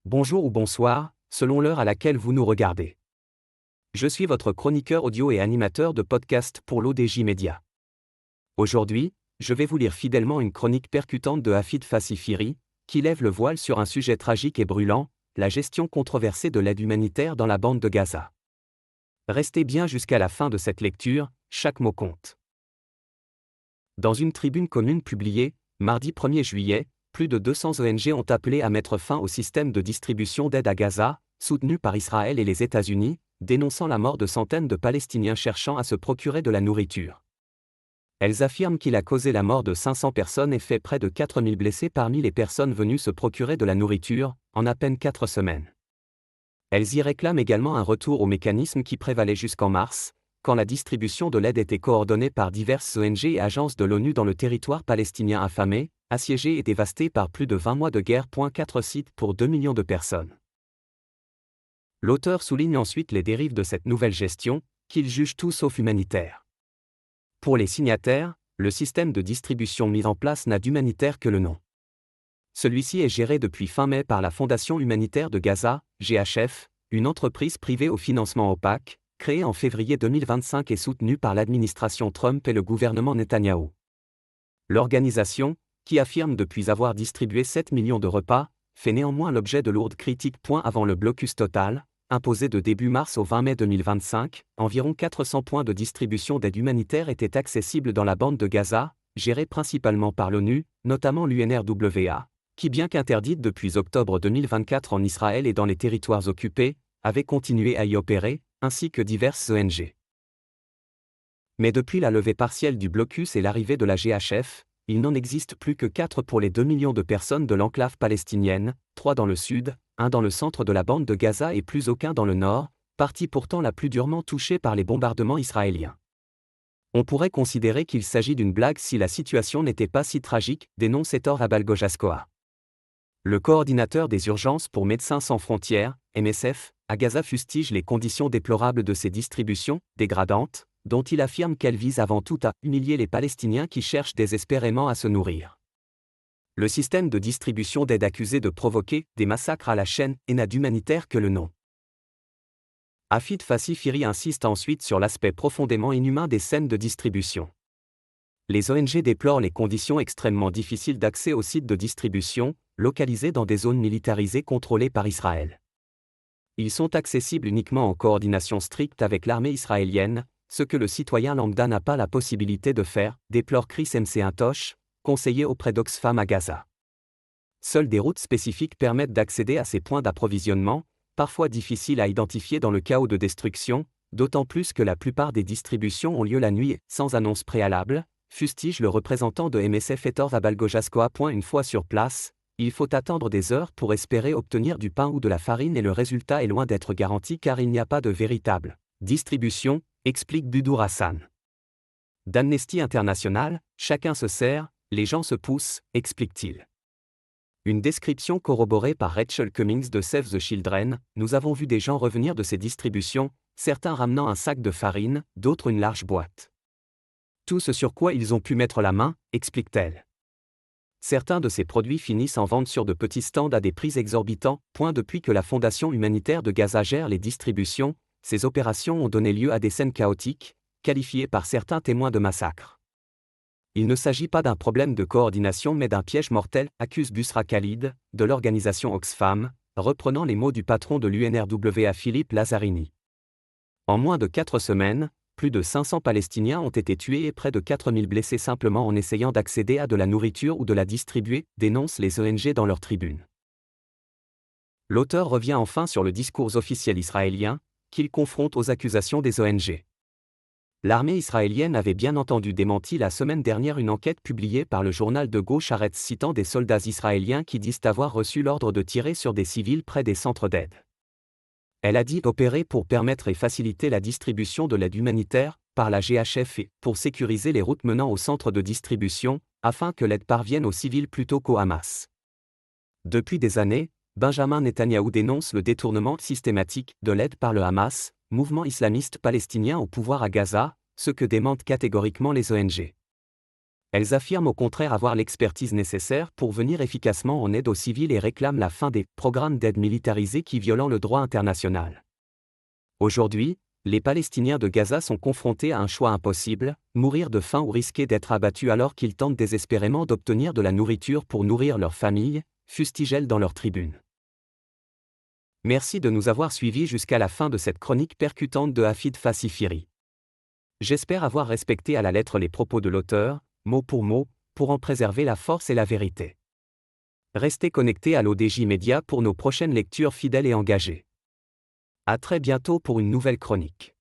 Bonjour ou bonsoir, selon l'heure à laquelle vous nous regardez. Je suis votre chroniqueur audio et animateur de podcast pour l'ODJ Média. Aujourd'hui, je vais vous lire fidèlement une chronique percutante de Hafid Fassifiri, qui lève le voile sur un sujet tragique et brûlant, la gestion controversée de l'aide humanitaire dans la bande de Gaza. Restez bien jusqu'à la fin de cette lecture, chaque mot compte. Dans une tribune commune publiée, mardi 1er juillet, plus de 200 ONG ont appelé à mettre fin au système de distribution d'aide à Gaza, soutenu par Israël et les États-Unis, dénonçant la mort de centaines de Palestiniens cherchant à se procurer de la nourriture. Elles affirment qu'il a causé la mort de 500 personnes et fait près de 4000 blessés parmi les personnes venues se procurer de la nourriture, en à peine 4 semaines. Elles y réclament également un retour au mécanisme qui prévalait jusqu'en mars, quand la distribution de l'aide était coordonnée par diverses ONG et agences de l'ONU dans le territoire palestinien affamé, assiégé et dévasté par plus de 20 mois de guerre. 4 sites pour 2 millions de personnes. L'auteur souligne ensuite les dérives de cette nouvelle gestion, qu'il juge tout sauf humanitaire. Pour les signataires, le système de distribution mis en place n'a d'humanitaire que le nom. Celui-ci est géré depuis fin mai par la Fondation humanitaire de Gaza, GHF, une entreprise privée au financement opaque, créée en février 2025 et soutenue par l'administration Trump et le gouvernement Netanyahou. L'organisation, qui affirme depuis avoir distribué 7 millions de repas, fait néanmoins l'objet de lourdes critiques. Avant le blocus total, imposé de début mars au 20 mai 2025, environ 400 points de distribution d'aide humanitaire étaient accessibles dans la bande de Gaza, gérée principalement par l'ONU, notamment l'UNRWA, qui bien qu'interdite depuis octobre 2024 en Israël et dans les territoires occupés, avait continué à y opérer, ainsi que diverses ONG. Mais depuis la levée partielle du blocus et l'arrivée de la GHF, il n'en existe plus que 4 pour les 2 millions de personnes de l'enclave palestinienne, 3 dans le sud, 1 dans le centre de la bande de Gaza et plus aucun dans le nord, partie pourtant la plus durement touchée par les bombardements israéliens. On pourrait considérer qu'il s'agit d'une blague si la situation n'était pas si tragique, dénonce Ettore Abalgojaskoa. Le coordinateur des urgences pour Médecins sans frontières, MSF, à Gaza fustige les conditions déplorables de ces distributions, dégradantes, dont il affirme qu'elles visent avant tout à humilier les Palestiniens qui cherchent désespérément à se nourrir. Le système de distribution d'aide accusé de provoquer des massacres à la chaîne et n'a d'humanitaire que le nom. Hafid Fassifiri insiste ensuite sur l'aspect profondément inhumain des scènes de distribution. Les ONG déplorent les conditions extrêmement difficiles d'accès aux sites de distribution, localisés dans des zones militarisées contrôlées par Israël. Ils sont accessibles uniquement en coordination stricte avec l'armée israélienne, ce que le citoyen lambda n'a pas la possibilité de faire, déplore Chris Mcintosh, conseiller auprès d'Oxfam à Gaza. Seules des routes spécifiques permettent d'accéder à ces points d'approvisionnement, parfois difficiles à identifier dans le chaos de destruction, d'autant plus que la plupart des distributions ont lieu la nuit, sans annonce préalable, fustige le représentant de MSF Ettore Abalgojaskoa. Une fois sur place, il faut attendre des heures pour espérer obtenir du pain ou de la farine et le résultat est loin d'être garanti car il n'y a pas de véritable distribution, explique Budur Hassan. D'Amnesty International, chacun se sert, les gens se poussent, explique-t-il. Une description corroborée par Rachel Cummings de Save the Children, nous avons vu des gens revenir de ces distributions, certains ramenant un sac de farine, d'autres une large boîte. Tout ce sur quoi ils ont pu mettre la main, explique-t-elle. Certains de ces produits finissent en vente sur de petits stands à des prix exorbitants. Depuis que la Fondation humanitaire de Gaza gère les distributions, ces opérations ont donné lieu à des scènes chaotiques, qualifiées par certains témoins de massacres. Il ne s'agit pas d'un problème de coordination mais d'un piège mortel, accuse Busra Khalid, de l'organisation Oxfam, reprenant les mots du patron de l'UNRWA Philippe Lazzarini. En moins de 4 semaines, plus de 500 Palestiniens ont été tués et près de 4000 blessés simplement en essayant d'accéder à de la nourriture ou de la distribuer, dénoncent les ONG dans leur tribune. L'auteur revient enfin sur le discours officiel israélien, qu'il confronte aux accusations des ONG. L'armée israélienne avait bien entendu démenti la semaine dernière une enquête publiée par le journal de gauche Haaretz citant des soldats israéliens qui disent avoir reçu l'ordre de tirer sur des civils près des centres d'aide. Elle a dit opérer pour permettre et faciliter la distribution de l'aide humanitaire, par la GHF et pour sécuriser les routes menant aux centres de distribution, afin que l'aide parvienne aux civils plutôt qu'au Hamas. Depuis des années, Benjamin Netanyahou dénonce le détournement systématique de l'aide par le Hamas, mouvement islamiste palestinien au pouvoir à Gaza, ce que démentent catégoriquement les ONG. Elles affirment au contraire avoir l'expertise nécessaire pour venir efficacement en aide aux civils et réclament la fin des programmes d'aide militarisés qui violent le droit international. Aujourd'hui, les Palestiniens de Gaza sont confrontés à un choix impossible, mourir de faim ou risquer d'être abattus alors qu'ils tentent désespérément d'obtenir de la nourriture pour nourrir leur famille, fustigent-elles dans leur tribune. Merci de nous avoir suivis jusqu'à la fin de cette chronique percutante de Hafid Fassifiri. J'espère avoir respecté à la lettre les propos de l'auteur, mot, pour en préserver la force et la vérité. Restez connectés à l'ODJ Média pour nos prochaines lectures fidèles et engagées. À très bientôt pour une nouvelle chronique.